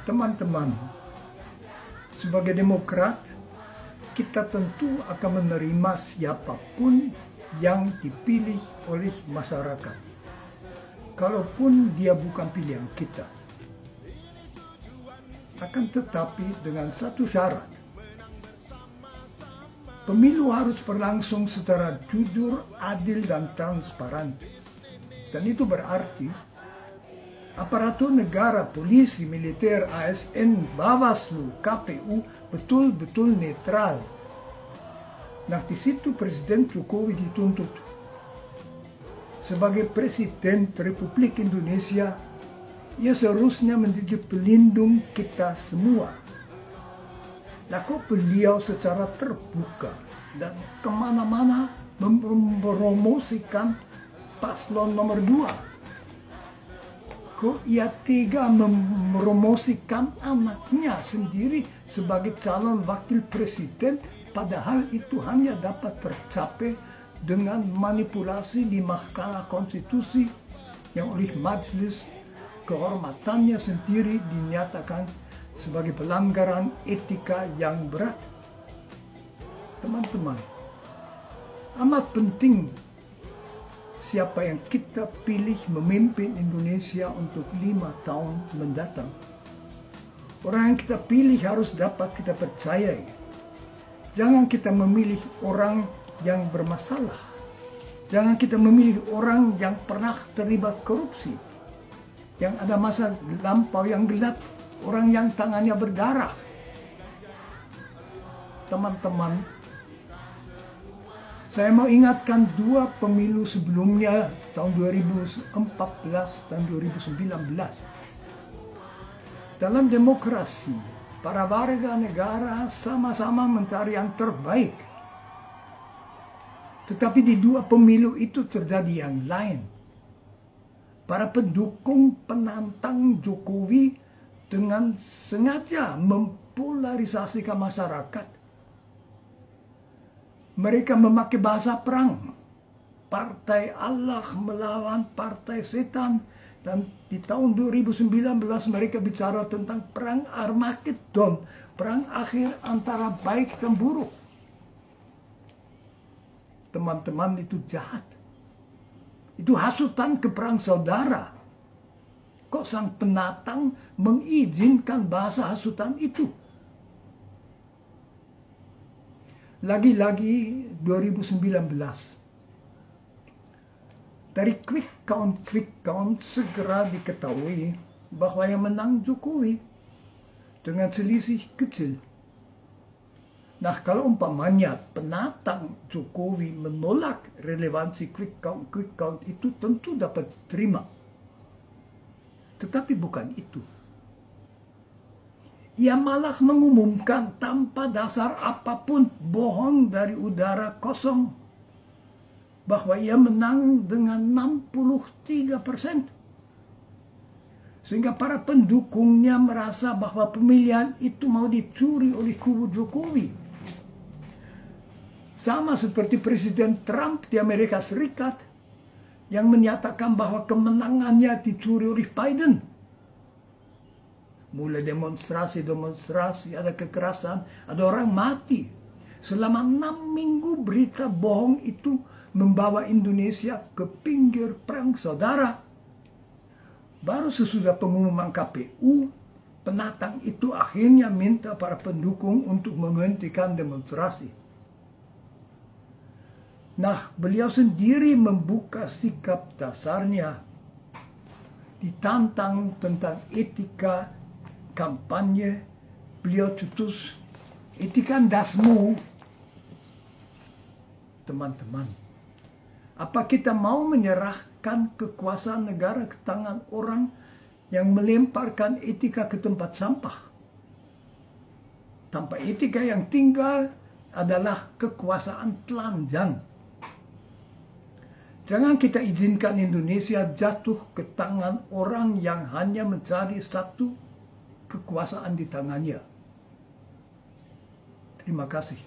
Teman-teman, sebagai demokrat, kita tentu akan menerima siapapun yang dipilih oleh masyarakat, kalaupun dia bukan pilihan kita. Akan tetapi dengan satu syarat, pemilu harus berlangsung secara jujur, adil, dan transparan. Dan itu berarti aparatur negara, polisi, militer, ASN, Bawaslu, KPU betul-betul netral. Nah, di situ Presiden Jokowi dituntut sebagai Presiden Republik Indonesia, ia seharusnya menjadi pelindung kita semua. Nah, kok beliau secara terbuka dan kemana-mana mempromosikan paslon nomor 2? Kok ia tega mempromosikan anaknya sendiri sebagai calon wakil presiden, padahal itu hanya dapat tercapai dengan manipulasi di Mahkamah Konstitusi yang oleh majelis kehormatannya sendiri dinyatakan sebagai pelanggaran etika yang berat. Teman-teman, amat penting siapa yang kita pilih memimpin Indonesia untuk 5 tahun mendatang. Orang yang kita pilih harus dapat kita percayai. Jangan kita memilih orang yang bermasalah. Jangan kita memilih orang yang pernah terlibat korupsi, yang ada masa lampau yang gelap, orang yang tangannya berdarah. Teman-teman, saya mau ingatkan 2 pemilu sebelumnya, tahun 2014 dan 2019. Dalam demokrasi, para warga negara sama-sama mencari yang terbaik. Tetapi di 2 pemilu itu terjadi yang lain. Para pendukung penantang Jokowi dengan sengaja mempolarisasikan masyarakat. Mereka memakai bahasa perang, partai Allah melawan partai setan, dan di tahun 2019 mereka bicara tentang perang Armageddon, perang akhir antara baik dan buruk. Teman-teman, itu jahat. Itu hasutan ke perang saudara. Kok sang penantang mengizinkan bahasa hasutan itu? Lagi-lagi 2019, dari quick count segera diketahui bahwa yang menang Jokowi dengan selisih kecil. Nah, kalau umpamanya penantang Jokowi menolak relevansi quick count itu tentu dapat diterima. Tetapi bukan itu. Ia malah mengumumkan tanpa dasar apapun, bohong dari udara kosong, bahwa ia menang dengan 63%. Sehingga para pendukungnya merasa bahwa pemilihan itu mau dicuri oleh kubu Jokowi. Sama seperti Presiden Trump di Amerika Serikat yang menyatakan bahwa kemenangannya dicuri oleh Biden. Mulai demonstrasi, ada kekerasan, ada orang mati. Selama 6 minggu berita bohong itu membawa Indonesia ke pinggir perang saudara. Baru sesudah pengumuman KPU, penantang itu akhirnya minta para pendukung untuk menghentikan demonstrasi. Nah, beliau sendiri membuka sikap dasarnya. Ditantang tentang etika kampanye, beliau tutus, etika dasmu. Teman-teman, apa kita mau menyerahkan kekuasaan negara ke tangan orang yang melemparkan etika ke tempat sampah? Tanpa etika yang tinggal adalah kekuasaan telanjang. Jangan kita izinkan Indonesia jatuh ke tangan orang yang hanya mencari satu kekuasaan di tangannya. Terima kasih.